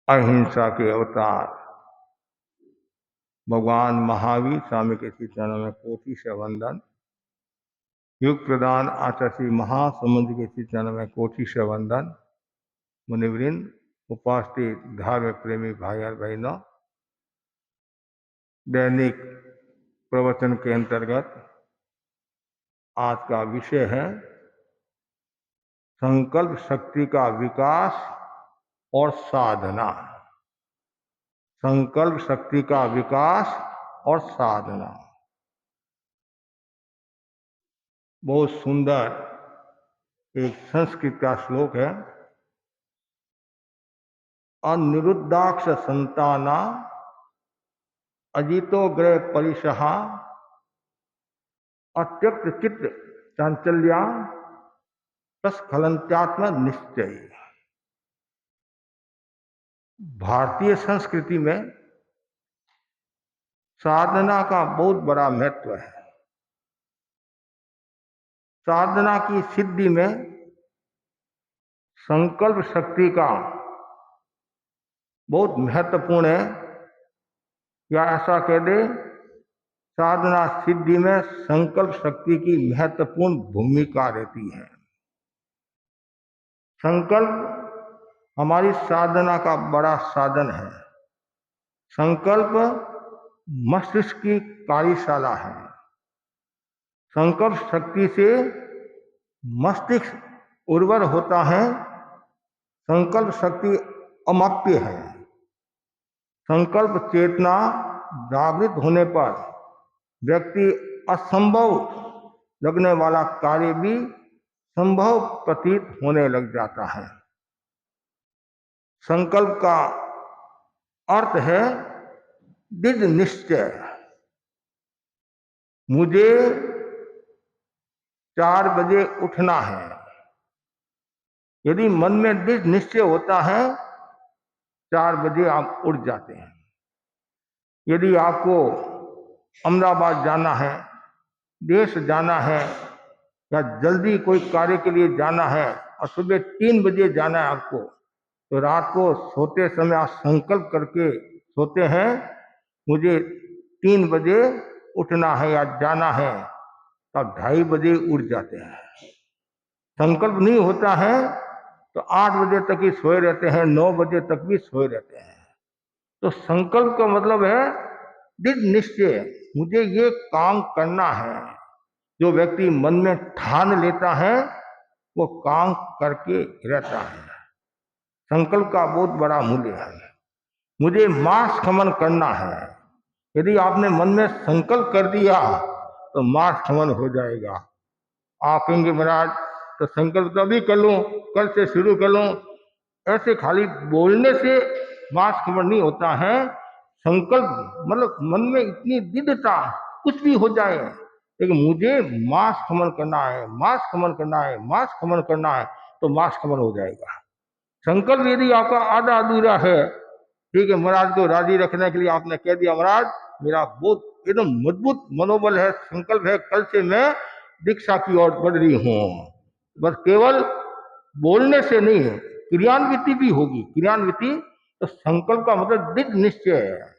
अहिंसा के अवतार भगवान महावीर स्वामी के श्री चरणों में कोटि से वंदन। युग प्रदान आचार्य महासमुद्र के श्री चरणों में कोटि से वंदन। मुनिवृंद, उपस्थित धार्मिक प्रेमी भाई और बहनों, दैनिक प्रवचन के अंतर्गत आज का विषय है संकल्प शक्ति का विकास और साधना। संकल्प शक्ति का विकास और साधना। बहुत सुंदर एक संस्कृत का श्लोक है। अनिरुद्धाक्ष संताना अजितो ग्रह परिसहा अत्यक्त चित्त चांचल्या तस्खलंत्यात्म निश्चय। भारतीय संस्कृति में साधना का बहुत बड़ा महत्व है। साधना की सिद्धि में संकल्प शक्ति का बहुत महत्वपूर्ण है, या ऐसा कह दे साधना सिद्धि में संकल्प शक्ति की महत्वपूर्ण भूमिका रहती है। संकल्प हमारी साधना का बड़ा साधन है। संकल्प मस्तिष्क की कार्यशाला है। संकल्प शक्ति से मस्तिष्क उर्वर होता है। संकल्प शक्ति अमाप्य है। संकल्प चेतना जागृत होने पर व्यक्ति असंभव लगने वाला कार्य भी संभव प्रतीत होने लग जाता है। संकल्प का अर्थ है दृढ़ निश्चय। मुझे 4 बजे उठना है। यदि मन में दृढ़ निश्चय होता है, 4 बजे आप उठ जाते हैं। यदि आपको अहमदाबाद जाना है, देश जाना है, या जल्दी कोई कार्य के लिए जाना है और सुबह 3 बजे जाना है आपको, तो रात को सोते समय आप संकल्प करके सोते हैं मुझे 3 बजे उठना है या जाना है, तब 2:30 बजे उठ जाते हैं। संकल्प नहीं होता है तो 8 बजे तक ही सोए रहते हैं, 9 बजे तक भी सोए रहते हैं। तो संकल्प का मतलब है दृढ़ निश्चय, मुझे ये काम करना है। जो व्यक्ति मन में ठान लेता है वो काम करके रहता है। संकल्प का बहुत बड़ा मूल्य है। मुझे मार्स गमन करना है। यदि आपने मन में संकल्प कर दिया तो मार्स गमन हो जाएगा। आप कहेंगे महाराज तो संकल्प तो अभी कर लूं, कल से शुरू कर लूं। ऐसे खाली बोलने से मार्स गमन नहीं होता है। संकल्प मतलब मन में इतनी दृढ़ता, कुछ भी हो जाए लेकिन मुझे मार्स गमन करना है, मार्स गमन करना है, मार्स गमन करना है, तो मार्स गमन हो जाएगा। संकल्प यदि आपका आधा अधूरा है, ठीक है, महाराज को राजी रखने के लिए आपने कह दिया महाराज मेरा बहुत एकदम मजबूत मनोबल है, संकल्प है, कल से मैं दीक्षा की ओर बढ़ रही हूँ। बस केवल बोलने से नहीं है, क्रियान्विति भी होगी। क्रियान्विति तो संकल्प का मतलब दृढ़ निश्चय है,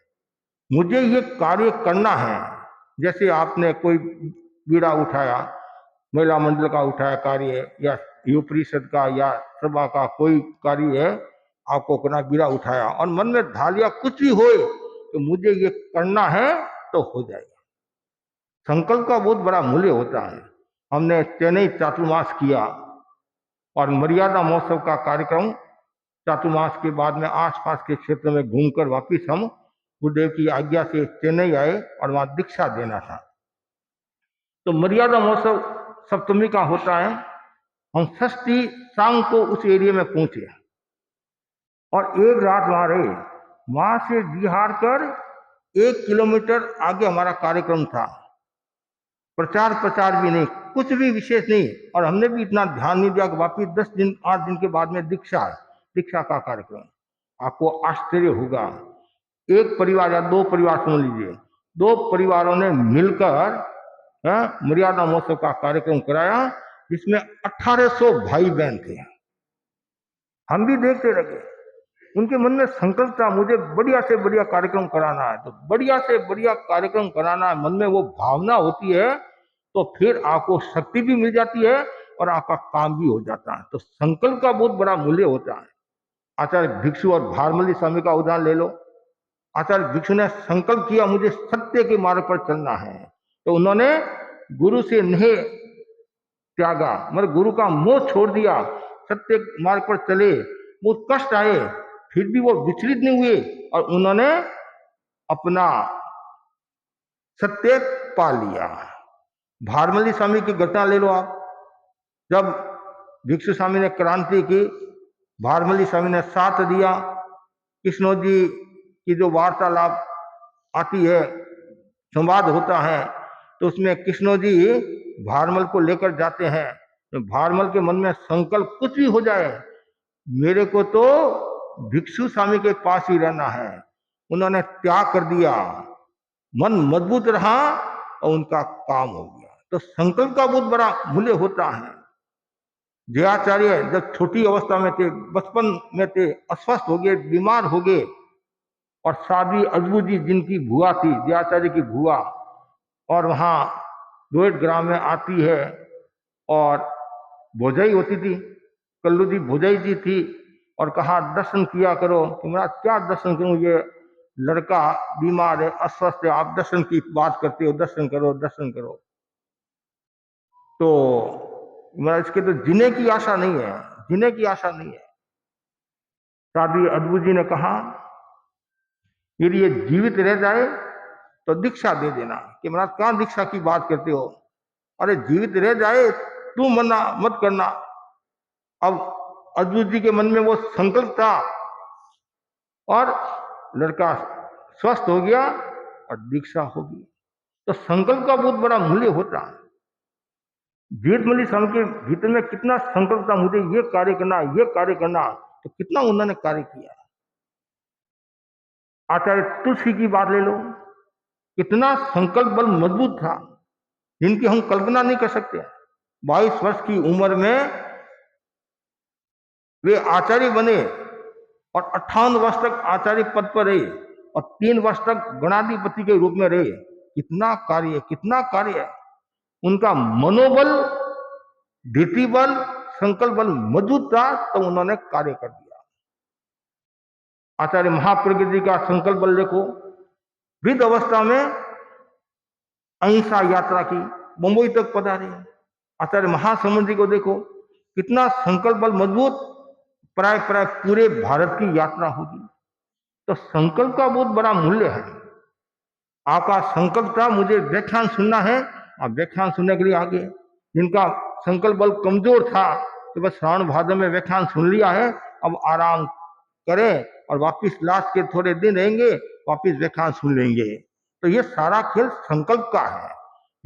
मुझे ये कार्य करना है। जैसे आपने कोई बीड़ा उठाया, महिला मंडल का उठाया कार्य या युवा परिषद का या सभा का कोई कार्य है, आपको करना, बीड़ा उठाया और मन में ढाल लिया कुछ भी हो तो मुझे ये करना है तो हो जाएगा। संकल्प का बहुत बड़ा मूल्य होता है। हमने चेन्नई चातुर्मास किया और मर्यादा महोत्सव का कार्यक्रम चातुर्मास के बाद में आसपास के क्षेत्र में घूमकर वापिस हम गुरुदेव की आज्ञा से चेन्नई आए और वहां दीक्षा देना था। तो मर्यादा महोत्सव सप्तमी का होता है। हम षष्ठी शाम को उस एरिया में पहुंचे और एक रात वहां रहे। वहां से बिहार कर 1 किलोमीटर आगे हमारा कार्यक्रम था। प्रचार प्रचार भी नहीं, कुछ भी विशेष नहीं, और हमने भी इतना ध्यान नहीं दिया कि वापिस 10 दिन 8 दिन के बाद में दीक्षा का कार्यक्रम। आपको आश्चर्य होगा, एक परिवार या 2 परिवार समझ लीजिए, 2 परिवारों ने मिलकर मर्यादा महोत्सव का कार्यक्रम कराया जिसमें 1800 भाई बहन थे। हम भी देखते रहे। उनके मन में संकल्प था मुझे बढ़िया से बढ़िया कार्यक्रम कराना है, तो बढ़िया से बढ़िया कार्यक्रम कराना है, मन में वो भावना होती है तो फिर आपको शक्ति भी मिल जाती है और आपका काम भी हो जाता है। तो संकल्प का बहुत बड़ा मूल्य होता है। आचार्य भिक्षु और भारमली स्वामी का उदाहरण ले लो। आचार्य भिक्षु ने संकल्प किया मुझे सत्य के मार्ग पर चलना है, तो उन्होंने गुरु से नहीं त्यागा, मतलब गुरु का मोह छोड़ दिया, सत्य मार्ग पर चले। बहुत कष्ट आए फिर भी वो विचलित नहीं हुए और उन्होंने अपना सत्य पा लिया। भारमली स्वामी की घटना ले लो आप। जब भिक्षु स्वामी ने क्रांति की, भारमली स्वामी ने साथ दिया। कृष्ण जी की जो वार्तालाप आती है, संवाद होता है, तो उसमें कृष्ण जी भारमल को लेकर जाते हैं। तो भारमल के मन में संकल्प कुछ भी हो जाए, मेरे को तो भिक्षु स्वामी के पास ही रहना है। उन्होंने त्याग कर दिया, मन मजबूत रहा और उनका काम हो गया। तो संकल्प का बहुत बड़ा मूल्य होता है। जयाचार्य जब छोटी अवस्था में थे, बचपन में थे, अस्वस्थ हो गए, बीमार हो गए, और साध्वी अजबू जी जिनकी भुआ थी, जयाचार्य की भुआ, और वहां रोहित ग्राम में आती है और भोजाई होती थी, कल्लू जी भोजाई जी थी, और कहा दर्शन किया करो। कि मेरा क्या दर्शन करूं, ये लड़का बीमार है, अस्वस्थ है, आप दर्शन की बात करते हो, दर्शन करो दर्शन करो। तो मेरा इसके तो जीने की आशा नहीं है, जीने की आशा नहीं है। साध्वी अद्भुत जी ने कहा यदि ये जीवित रह जाए तो दीक्षा दे देना। कि महाराज कहां दीक्षा की बात करते हो, अरे जीवित रह जाए तू मना मत करना। अब अद्भुत जी के मन में वो संकल्प था और लड़का स्वस्थ हो गया और दीक्षा होगी। तो संकल्प का बहुत बड़ा मूल्य होता है। वेदमली स्वामी के भीतर में कितना संकल्प था, मुझे ये कार्य करना, ये कार्य करना, तो कितना उन्होंने कार्य किया। आचार्य तुलसी की बात ले लो, कितना संकल्प बल मजबूत था, जिनकी हम कल्पना नहीं कर सकते। 22 वर्ष की उम्र में वे आचार्य बने और 58 वर्ष तक आचार्य पद पर रहे और 3 वर्ष तक गणाधिपति के रूप में रहे। कितना कार्य, कितना कार्य। उनका मनोबल, धीति बल, संकल्प बल मजबूत था, तो उन्होंने कार्य कर दिया। आचार्य महाप्रज्ञ जी का संकल्प बल देखो, वृद्ध अवस्था में अहिंसा यात्रा की, मुंबई तक पधारे। आचार्य महासमुद्र जी को देखो, कितना संकल्प बल मजबूत, प्राय प्राय पूरे भारत की यात्रा होगी। तो संकल्प का बहुत बड़ा मूल्य है। आपका संकल्प था मुझे व्याख्यान सुनना है, आप व्याख्यान सुनने के लिए आगे। जिनका संकल्प बल कमजोर था तो बस श्रावण भाद्र में व्याख्यान सुन लिया है, अब आराम करें और वापिस लास्ट के थोड़े दिन रहेंगे, वापिस व्याख्यान सुन लेंगे। तो ये सारा खेल संकल्प का है।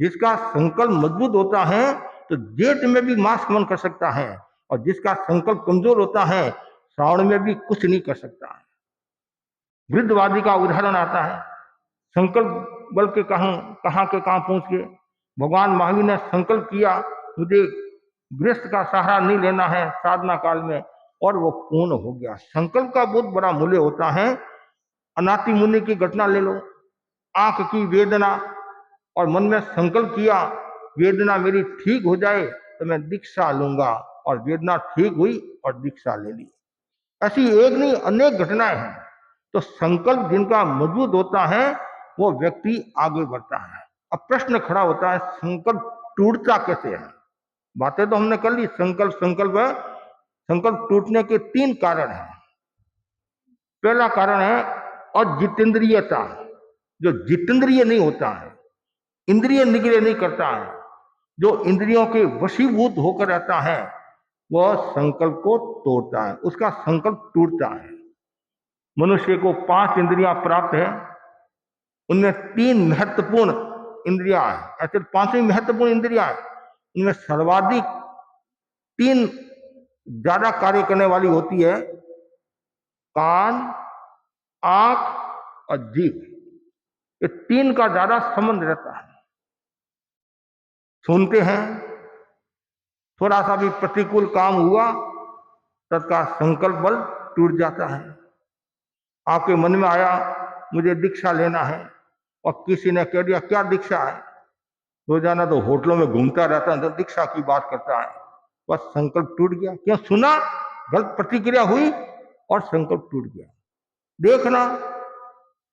जिसका संकल्प मजबूत होता है तो जेठ में भी मास्क मन कर सकता है, और जिसका संकल्प कमजोर होता है श्रावण में भी कुछ नहीं कर सकता है। वृद्धवादी का उदाहरण आता है, संकल्प बल के कहां के कहां पहुंच गए। भगवान महावीर ने संकल्प किया मुझे गृहस्थ का सहारा नहीं लेना है साधना काल में, और वो पूर्ण हो गया। संकल्प का बहुत बड़ा मूल्य होता है। अनाति मुनि की घटना ले लो, आंख की वेदना, और मन में संकल्प किया वेदना मेरी ठीक हो जाए तो मैं दीक्षा लूंगा, और वेदना ठीक हुई और दीक्षा ले ली। ऐसी एक नहीं अनेक घटनाएं हैं। तो संकल्प जिनका मजबूत होता है वो व्यक्ति आगे बढ़ता है। अब प्रश्न खड़ा होता है संकल्प टूटता कैसे है। बातें तो हमने कर ली, संकल्प संकल्प है। संकल्प टूटने के 3 कारण हैं। पहला कारण है अजितेंद्रियता, जो जितेंद्रिय नहीं होता है, इंद्रिय निग्रह नहीं करता है, जो इंद्रियों के वशीभूत होकर रहता है, वह संकल्प को तोड़ता है, उसका संकल्प टूटता है। मनुष्य को 5 इंद्रियां प्राप्त है, उनमें 3 महत्वपूर्ण इंद्रियां हैं। ऐसे 5वीं महत्वपूर्ण इंद्रियां हैं, उनमें सर्वाधिक 3 ज्यादा कार्य करने वाली होती है, कान, आंख और जीभ। ये 3 का ज्यादा संबंध रहता है। सुनते हैं, थोड़ा सा भी प्रतिकूल काम हुआ तत्का संकल्प बल टूट जाता है। आपके मन में आया मुझे दीक्षा लेना है, और किसी ने कह दिया क्या दीक्षा है, रोजाना तो होटलों में घूमता रहता है तो दीक्षा की बात करता है, बस संकल्प टूट गया। क्यों? सुना, गलत प्रतिक्रिया हुई और संकल्प टूट गया। देखना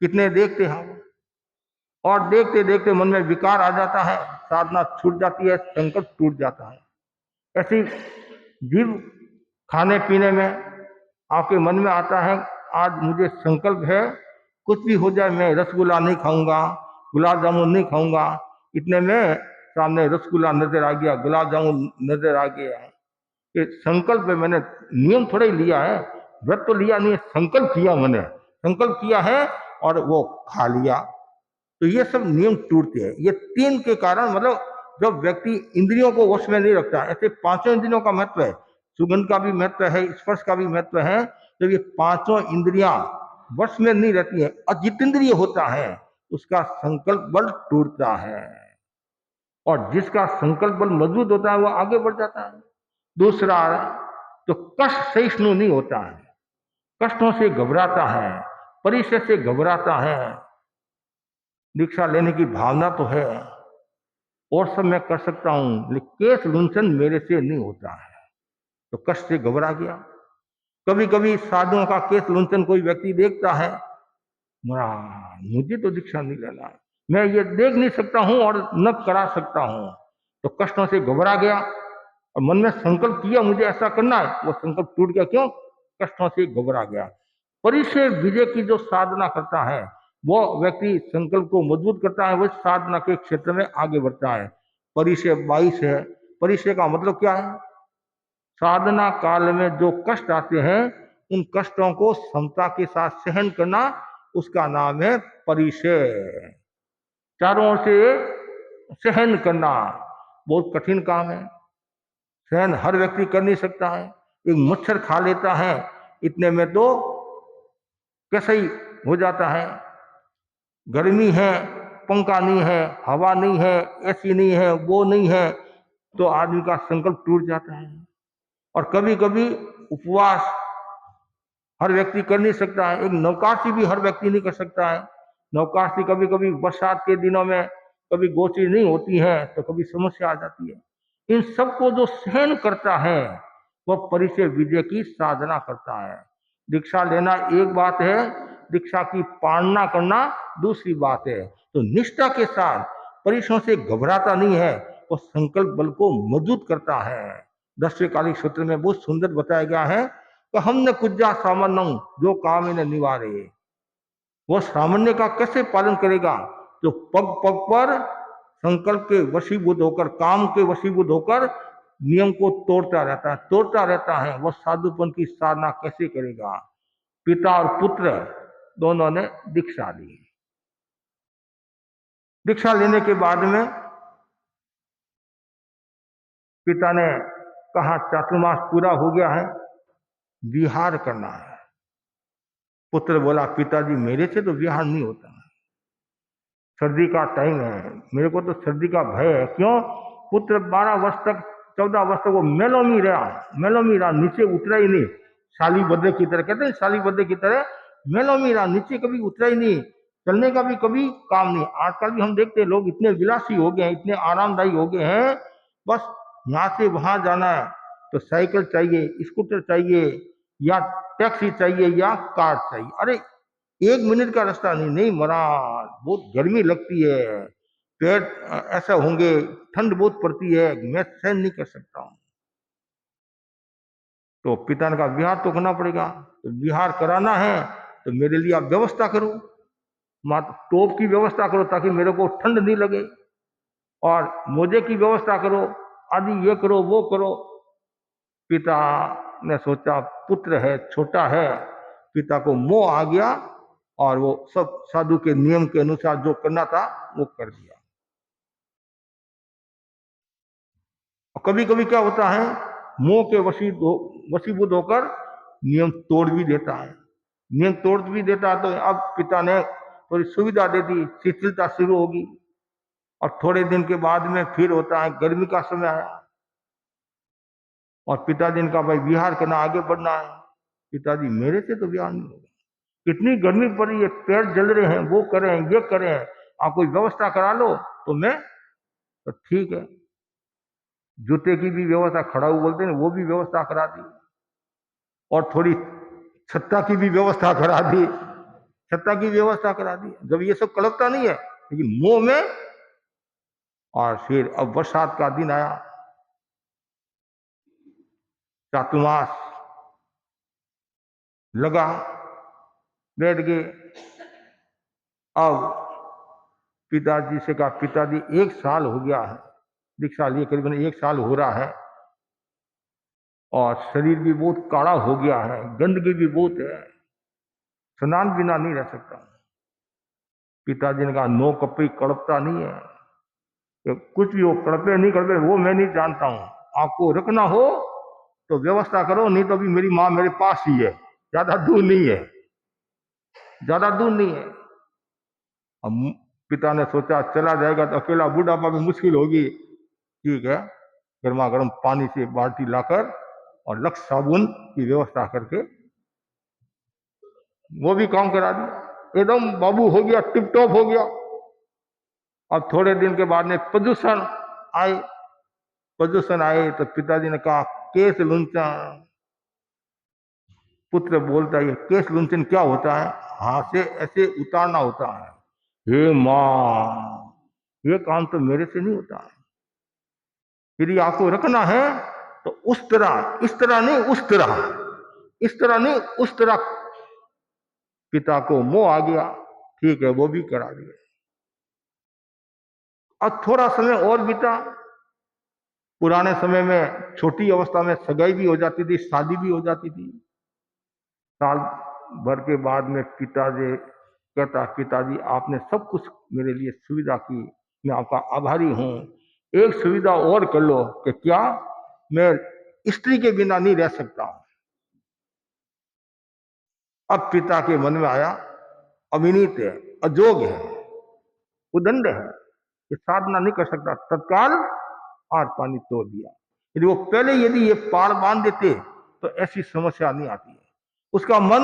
कितने देखते हम, और देखते देखते मन में विकार आ जाता है, साधना छूट जाती है, संकल्प टूट जाता है। ऐसी जीव खाने पीने में आपके मन में आता है आज मुझे संकल्प है कुछ भी हो जाए मैं रसगुल्ला नहीं खाऊंगा, गुलाब जामुन नहीं खाऊंगा, इतने में सामने रसगुल्ला नजर आ गया, गुलाब जामुन नजर आ गया। ये संकल्प है, मैंने नियम थोड़ा ही लिया है, व्रत तो लिया नहीं है, संकल्प किया, मैंने संकल्प किया है और वो खा लिया। तो ये सब नियम टूटते हैं। ये तीन के कारण, मतलब जब व्यक्ति इंद्रियों को वश में नहीं रखता, ऐसे पांचों इंद्रियों का महत्व है, सुगंध का भी महत्व है, स्पर्श का भी महत्व है। जब ये पांचों इंद्रियां वश में नहीं रहती है, अजितेंद्रिय होता है, उसका संकल्प बल टूटता है, और जिसका संकल्प बल मजबूत होता है वो आगे बढ़ जाता है। दूसरा, तो कष्ट सहिष्णु नहीं होता है, कष्टों से घबराता है, परिचय से घबराता है। दीक्षा लेने की भावना तो है और सब मैं कर सकता हूं, लेकिन केस लुंठन मेरे से नहीं होता है, तो कष्ट से घबरा गया। कभी कभी साधुओं का केस लुंठन कोई व्यक्ति देखता है, मुझे तो दीक्षा नहीं लेना है, मैं ये देख नहीं सकता हूं और न करा सकता हूं, तो कष्टों से घबरा गया और मन में संकल्प किया मुझे ऐसा करना है, वो संकल्प टूट गया। क्यों? कष्टों से घबरा गया। परिचय विजय की जो साधना करता है वो व्यक्ति संकल्प को मजबूत करता है, वो साधना के क्षेत्र में आगे बढ़ता है। परिचय 22 है। परिचय का मतलब क्या है? साधना काल में जो कष्ट आते हैं उन कष्टों को समता के साथ सहन करना, उसका नाम है परिचय। चारों ओर से सहन करना बहुत कठिन काम है, सहन हर व्यक्ति कर नहीं सकता है। एक मच्छर खा लेता है, इतने में तो कैसे ही हो जाता है, गर्मी है, पंखा नहीं है, हवा नहीं है, एसी नहीं है, वो नहीं है, तो आदमी का संकल्प टूट जाता है। और कभी कभी उपवास हर व्यक्ति कर नहीं सकता है, एक नौकाशी भी हर व्यक्ति नहीं कर सकता है। नौकाशी कभी कभी बरसात के दिनों में कभी गोची नहीं होती है तो कभी समस्या आ जाती है। इन सबको जो सहन करता है वह परिचय विजय की साधना करता है। दीक्षा लेना एक बात है, दीक्षा की पालना करना दूसरी बात है। तो निष्ठा के साथ परिश्रम से घबराता नहीं है, वो संकल्प बल को मजबूत करता है। 10वें कालिक सूत्र में बहुत सुंदर बताया गया है कि हमने कुज्जा सामान्य जो काम इन्हें निवारे, वो सामान्य का कैसे पालन करेगा? जो पग पग पर संकल्प के वशीभूत होकर, काम के वशीभूत होकर नियम को तोड़ता रहता है, वह साधुपन की साधना कैसे करेगा? पिता और पुत्र दोनों ने दीक्षा ली। दीक्षा लेने के बाद में पिता ने कहा चातुर्मास पूरा हो गया है, विहार करना है। पुत्र बोला पिताजी मेरे से तो विहार नहीं होता, सर्दी का टाइम है, मेरे को तो सर्दी का भय है। क्यों? पुत्र 12 वर्ष तक, 14 वर्ष तक वो मेलो में रहा, नीचे उतरा ही नहीं। शाली बद्रे की तरह, कहते हैं शाली बद्रे की तरह मेलो में रहा, नीचे कभी उतरा ही नहीं, चलने का भी कभी काम नहीं। आजकल भी हम देखते हैं लोग इतने विलासी हो गए हैं, इतने आरामदायी हो गए हैं, बस यहाँ से वहां जाना है तो साइकिल चाहिए, स्कूटर चाहिए, या टैक्सी चाहिए, या कार चाहिए। अरे 1 मिनट का रास्ता नहीं, नहीं महाराज, बहुत गर्मी लगती है, पेट ऐसा होंगे, ठंड बहुत पड़ती है, मैं सहन नहीं कर सकता हूं। तो पिता ने कहा विहार तो करना पड़ेगा, तो विहार कराना है तो मेरे लिए आप व्यवस्था करो, टोप की व्यवस्था करो ताकि मेरे को ठंड नहीं लगे, और मोजे की व्यवस्था करो, आदि ये करो वो करो। पिता ने सोचा पुत्र है, छोटा है, पिता को मोह आ गया और वो सब साधु के नियम के अनुसार जो करना था वो कर दिया। और कभी कभी क्या होता है, मोह के वशीभूत होकर नियम तोड़ भी देता है। नियम तोड़ भी देता है तो अब पिता ने थोड़ी सुविधा दे दी, शिथिलता शुरू होगी। और थोड़े दिन के बाद में फिर होता है, गर्मी का समय आया और पिताजी ने कहा भाई विहार करना, आगे बढ़ना है। पिताजी मेरे से तो विहार नहीं होगा, इतनी गर्मी पड़ी है, पैर जल रहे हैं, वो करें ये करें, आप कोई व्यवस्था करा लो। तो मैं तो ठीक है, जूते की भी व्यवस्था, खड़ा हुआ बोलते हैं, वो भी व्यवस्था करा दी, और थोड़ी छत्ता की भी व्यवस्था करा दी, छत्ता की व्यवस्था करा दी। जब ये सब कलपता नहीं है, लेकिन मुंह में। और फिर अब बरसात का दिन आया, चातुर्मास लगा, बैठ गए। अब पिताजी से कहा, पिताजी 1 साल हो गया है, दीक्षा लिए करीबन 1 साल हो रहा है, और शरीर भी बहुत काड़ा हो गया है, गंदगी भी बहुत है, स्नान बिना नहीं रह सकता। पिताजी ने कहा, नो कपड़ी कड़पता नहीं है, कि कुछ भी हो, कड़पे नहीं कड़पे वो मैं नहीं जानता हूं, आपको रखना हो तो व्यवस्था करो, नहीं तो अभी मेरी माँ मेरे पास ही है, ज्यादा दूर नहीं है, ज्यादा दूर नहीं है। अब पिता ने सोचा चला जाएगा तो अकेला बुढ़ापा में मुश्किल होगी, ठीक है, गर्मा गर्म पानी से बाल्टी लाकर और लक्स साबुन की व्यवस्था करके वो भी काम करा दिया, एकदम बाबू हो गया, टिप टॉप हो गया। अब थोड़े दिन के बाद में प्रदूषण आए, प्रदूषण आए तो पिताजी ने कहा, केस लुंचन। पुत्र बोलता है, केस लुंचन क्या होता है? हाथ से ऐसे उतारना होता है। हे मां, ये काम तो मेरे से नहीं होता है, यदि आपको रखना है तो उस तरह, इस तरह नहीं उस तरह, इस तरह नहीं उस तरह। पिता को मोह आ गया, ठीक है, वो भी करा दिया। अब थोड़ा समय और बीता। पुराने समय में छोटी अवस्था में सगाई भी हो जाती थी, शादी भी हो जाती थी। साल भर के बाद में पिताजी कहता, पिताजी आपने सब कुछ मेरे लिए सुविधा की, मैं आपका आभारी हूं, एक सुविधा और कर लो। कि क्या? मैं स्त्री के बिना नहीं रह सकता। अब पिता के मन में आया, अविनीत है, अजोग है, उदंड है, ये साधना नहीं कर सकता। तत्काल आर पानी तोड़ दिया। यदि वो पहले यदि ये पार बांध देते तो ऐसी समस्या नहीं आती है। उसका मन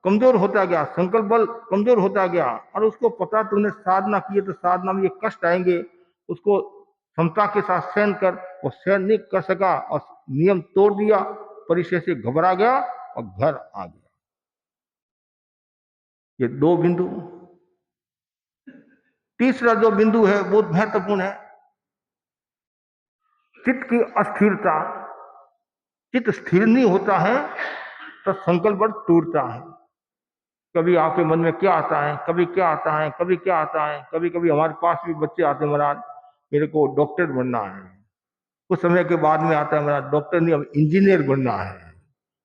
कमजोर होता गया, संकल्प बल कमजोर होता गया, और उसको पता तूने साधना की है तो साधना में ये कष्ट आएंगे, उसको क्षमता के साथ सहन कर, वो सहन नहीं कर सका और नियम तोड़ दिया, परिचय से घबरा गया और घर आ गया। ये 2 बिंदु। तीसरा जो बिंदु है बहुत महत्वपूर्ण है, चित्त की अस्थिरता। चित्त स्थिर नहीं होता है तो संकल्प बल टूटता है। कभी आपके मन में क्या आता है, कभी क्या आता है, कभी क्या आता है। कभी कभी हमारे पास भी बच्चे आते हैं, महाराज मेरे को डॉक्टर बनना है। कुछ समय के बाद में आता है, महाराज डॉक्टर नहीं, अब इंजीनियर बनना है।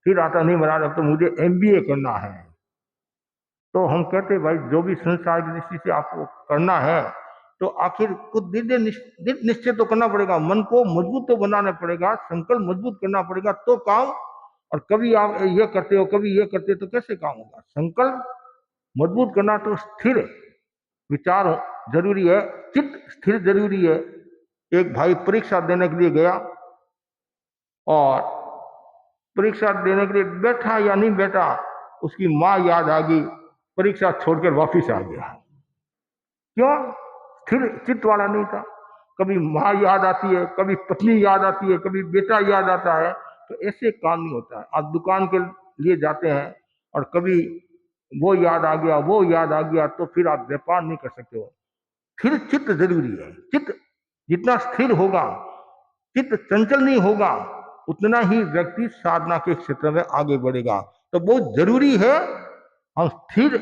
फिर आता नहीं, महाराज अब तो मुझे एमबीए करना है। तो हम कहते हैं, भाई जो भी संसार की दृष्टि से आपको करना है तो आखिर कुछ दृढ़ निश्चय तो करना पड़ेगा, मन को मजबूत तो बनाना पड़ेगा, संकल्प मजबूत करना पड़ेगा तो काम। और कभी आप ये करते हो, कभी ये करते हो, तो कैसे काम होगा? संकल्प मजबूत करना तो स्थिर विचार जरूरी है, चित्त स्थिर जरूरी है। एक भाई परीक्षा देने के लिए गया, और परीक्षा देने के लिए बैठा या नहीं बैठा, उसकी माँ याद आ गई, परीक्षा छोड़कर वापिस आ गया। क्यों? स्थिर चित्त वाला नहीं था। कभी माँ याद आती है, कभी पत्नी याद आती है, कभी बेटा याद आता है, तो ऐसे काम नहीं होता है। आप दुकान के लिए जाते हैं और कभी वो याद आ गया, वो याद आ गया, तो फिर आप व्यापार नहीं कर सकते हो। स्थिर चित्त जरूरी है। चित्त जितना स्थिर होगा, चित्त चंचल नहीं होगा, उतना ही व्यक्ति साधना के क्षेत्र में आगे बढ़ेगा। तो बहुत जरूरी है हम स्थिर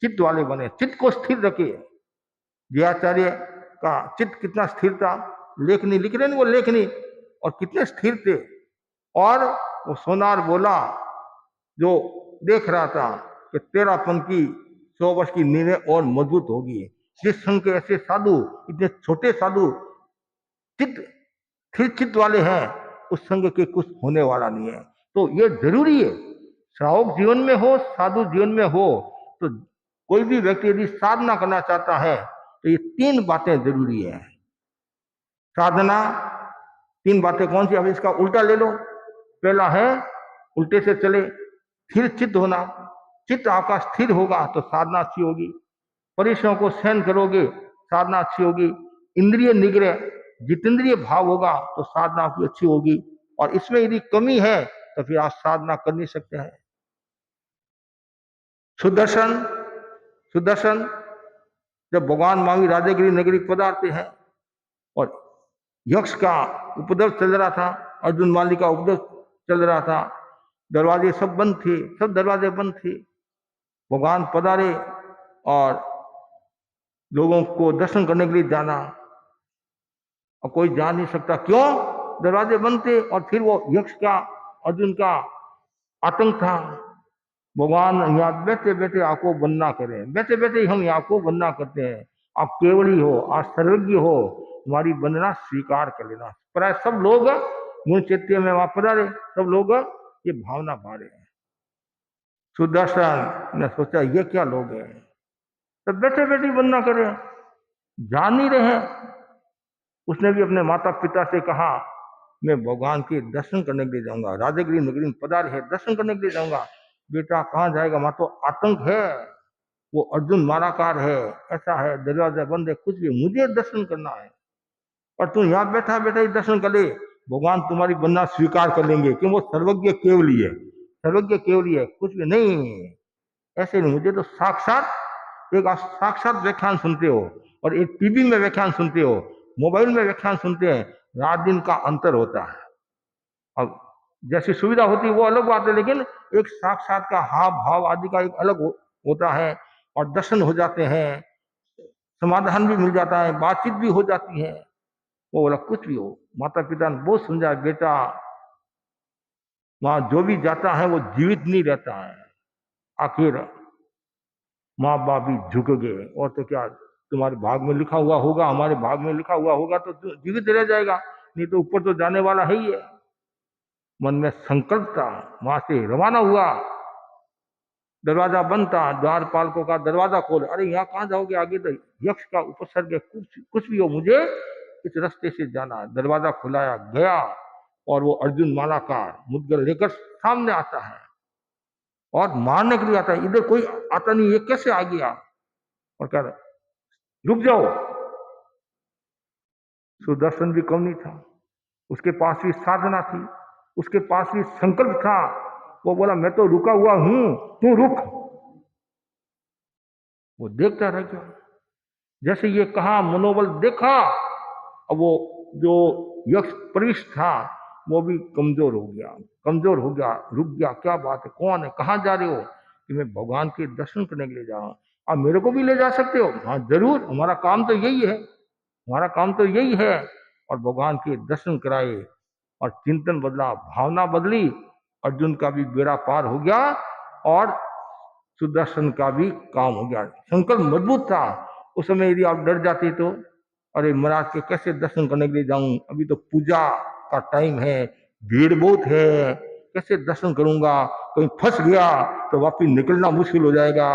चित्त वाले बने, चित्त को स्थिर रखे। जयाचार्य का चित्त कितना स्थिर था, लेखनी लिख रहे हैं वो लेखनी, और कितने स्थिर थे। और वो सोनार बोला जो देख रहा था कि तेरापन की 100 वर्ष की नींवें और मजबूत होगी। जिस संघ के ऐसे साधु, इतने छोटे साधु चित्त स्थिर चित्त वाले हैं, उस संघ के कुछ होने वाला नहीं है। तो ये जरूरी है, श्रावक जीवन में हो, साधु जीवन में हो, तो कोई भी व्यक्ति यदि साधना करना चाहता है तो ये 3 बातें जरूरी है। साधना 3 बातें कौन सी? अब इसका उल्टा ले लो। पहला है उल्टे से चले, स्थिर चित्त होना, चित्त आपका स्थिर होगा तो साधना अच्छी होगी, परिश्रम को सहन करोगे साधना अच्छी होगी, इंद्रिय निग्रह जितेंद्रिय भाव होगा तो साधना आपकी अच्छी होगी। और इसमें यदि कमी है तो फिर आप साधना कर नहीं सकते हैं। सुदर्शन सुदर्शन जब भगवान महावीर राजगिरी नगरी पधारते हैं और यक्ष का उपद्रव चल रहा था, अर्जुन माली का उपद्रव चल रहा था, दरवाजे सब बंद थे, सब दरवाजे बंद थे। भगवान पधारे और लोगों को दर्शन करने के लिए जाना, और कोई जा नहीं सकता, क्यों? दरवाजे बंद थे। और फिर वो यक्ष का, अर्जुन का आतंक था। भगवान यहाँ बैठे बैठे आपको वंदना करें, बैठे बैठे हम आपको वंदना करते हैं, आप केवली हो, आप सर्वज्ञ हो, हमारी वंदना स्वीकार कर लेना। प्राय सब लोग गुण चैत्य में वहां पधारे, सब लोग ये भावना पा रहे हैं। सुदर्शन ने सोचा ये क्या लोग हैं, तो बैठे बैठे वंदना करें, जान नहीं रहे। उसने भी अपने माता पिता से कहा मैं भगवान के दर्शन करने के लिए जाऊंगा, राजगिरी नगरी में पधारे है, दर्शन करने के लिए जाऊंगा। बेटा कहाँ जाएगा, वहां तो आतंक है, वो अर्जुन माराकार है, ऐसा है, दरवाजा बंद है, कुछ भी, मुझे दर्शन करना है। और तू यहाँ बैठा बैठा ही दर्शन कर ले, भगवान तुम्हारी वंदना स्वीकार कर लेंगे, क्यों? वो सर्वज्ञ केवली है, सर्वज्ञ केवली है, कुछ भी नहीं। ऐसे नहीं, मुझे तो साक्षात एक आप साक्षात व्याख्यान सुनते हो और एक टीवी में व्याख्यान सुनते हो, मोबाइल में व्याख्यान सुनते हैं, रात दिन का अंतर होता है। अब जैसी सुविधा होती है वो अलग बात है, लेकिन एक साक्षात का हाव भाव आदि का एक अलग होता है, और दर्शन हो जाते हैं, समाधान भी मिल जाता है, बातचीत भी हो जाती है। वो बोला कुछ भी हो, माता पिता ने बहुत समझा, बेटा वहां जो भी जाता है वो जीवित नहीं रहता है, आखिर माँ बाप भी झुक गए, और तो क्या तुम्हारे भाग में लिखा हुआ होगा, हमारे भाग में लिखा हुआ होगा तो जीवित रह जाएगा, नहीं तो ऊपर तो जाने वाला है ही है। मन में संकल्प था, वहां से रवाना हुआ, दरवाजा बंद था, द्वारपालकों का दरवाजा खोल, अरे यहाँ कहाँ जाओगे, आगे तो यक्ष का उपसर्ग है, कुछ भी हो, मुझे इस रास्ते से जाना। दरवाजा खुलाया गया और वो अर्जुन मालाकार मुद्गल लेकर सामने आता है और मारने के लिए आता है, इधर कोई आता नहीं, ये कैसे आ गया, और कह रहे रुक जाओ। सुदर्शन भी कम नहीं था, उसके पास भी साधना थी, उसके पास भी संकल्प था। वो बोला मैं तो रुका हुआ हूं, तू रुक। वो देखता रह गया, जैसे ये कहा मनोबल देखा, अब वो जो यक्ष प्रविष्ट था वो भी कमजोर हो गया, कमजोर हो गया, रुक गया, क्या बात है, कौन है, कहाँ जा रहे हो? कि मैं भगवान के दर्शन करने के लिए जा रहा हूं, आप मेरे को भी ले जा सकते हो? हाँ जरूर, हमारा काम तो यही है, हमारा काम तो यही है। और भगवान के दर्शन कराए और चिंतन बदला, भावना बदली, अर्जुन का भी बेड़ा पार हो गया और सुदर्शन का भी काम हो गया। संकल्प मजबूत था। उस समय यदि आप डर जाते तो अरे महाराज के कैसे दर्शन करने के लिए जाऊं, अभी तो पूजा का टाइम है, भीड़ बहुत है, कैसे दर्शन करूंगा, कहीं फंस गया तो वापिस निकलना मुश्किल हो जाएगा,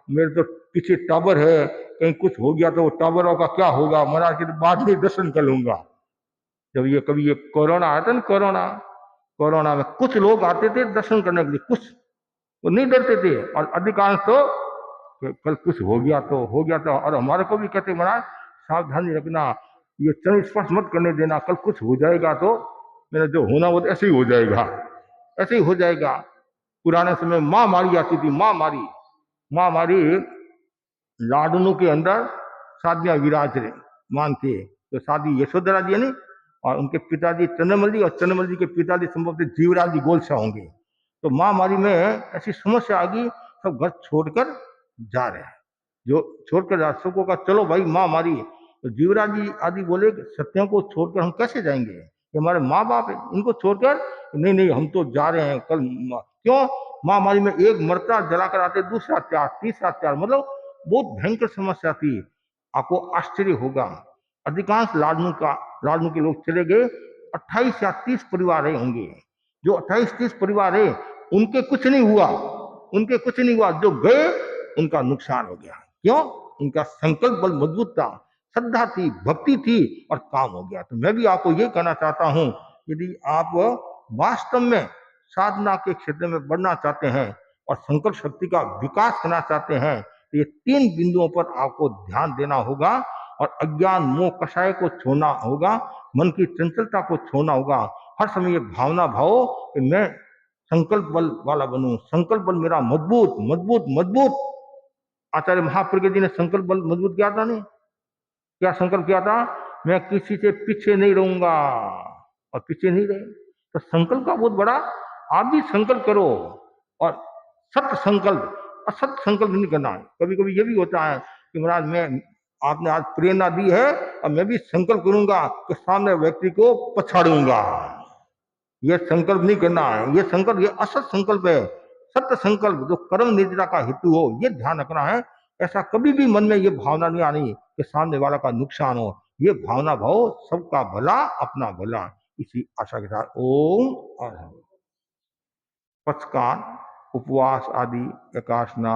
मेरे तो पीछे टावर है, कहीं कुछ हो गया तो वो टावरों का क्या होगा, महाराज के बाद में दर्शन कर लूंगा। जब ये कभी ये कोरोना आया था ना, कोरोना में कुछ लोग आते थे दर्शन करने के लिए, कुछ वो नहीं डरते थे, और अधिकांश तो कल कुछ हो गया तो हो गया तो, और हमारे को भी कहते महाराज सावधानी रखना, ये चरण स्पर्श मत करने देना, कल कुछ हो जाएगा तो मेरा जो होना वो तो ऐसे ही हो जाएगा, ऐसे ही हो जाएगा। पुराने समय माँ मारी आती थी, माँ मारी लाडनों के अंदर शादियां विराज रहे मान थे, तो शादी यशोधरा जी नहीं, और उनके पिताजी चंद्रमल जी, और चंद्रमल जी के पिताजी संभवतः जीवराज जी गोलसा होंगे। तो महामारी में ऐसी समस्या आ गई, सब घर छोड़कर जा रहे हैं, जो छोड़कर जा सबको कहा चलो भाई महामारी। तो जीवराज जी आदि बोले सत्यों को छोड़कर हम कैसे जाएंगे, ये हमारे माँ बाप है, इनको छोड़कर नहीं नहीं हम तो जा रहे हैं कल। क्यों? महामारी में एक मरता जलाकर आते, दूसरा त्याग, तीसरा त्याग, मतलब बहुत भयंकर समस्या थी। आपको आश्चर्य होगा, अधिकांश लाडनू के लोग चले गए, 28 या 30 परिवार रहे होंगे, जो 28-30 परिवार है उनके कुछ नहीं हुआ, उनके कुछ नहीं हुआ, जो गए उनका नुकसान हो गया। क्यों? उनका संकल्प बल मजबूत था, श्रद्धा थी, भक्ति थी, और काम हो गया। तो मैं भी आपको ये कहना चाहता हूं, यदि आप वास्तव में साधना के क्षेत्र में बढ़ना चाहते हैं और संकल्प शक्ति का विकास करना चाहते हैं तो ये 3 बिंदुओं पर आपको ध्यान देना होगा और अज्ञान मोह कषाय को छोड़ना होगा, मन की चंचलता को छोड़ना होगा। हर समय ये भावना भाओ कि मैं संकल्प बल वाला बनूं, संकल्प बल मेरा मजबूत मजबूत मजबूत। आचार्य महाप्रज्ञ जी ने संकल्प बल मजबूत किया था नहीं? क्या संकल्प किया था? मैं किसी से पीछे नहीं रहूंगा, और पीछे नहीं रहे। तो संकल्प का बहुत बड़ा, आप भी संकल्प करो और सत्य संकल्प, असत्य संकल्प नहीं करना है। कभी कभी ये भी होता है कि महाराज मैं, आपने आज प्रेरणा दी है और मैं भी संकल्प करूंगा कि सामने व्यक्ति को पछाड़ूंगा। ये संकल्प नहीं करना है, ये संकल्प, ये असत संकल्प है। सत्य संकल्प जो कर्म निद्रा का हेतु हो, ये ध्यान रखना है। ऐसा कभी भी मन में ये भावना नहीं आनी कि सामने वाला का नुकसान हो। ये भावना भाव सबका भला अपना भला, इसी आशा के साथ ओम पक्षकाल उपवास आदि एकासना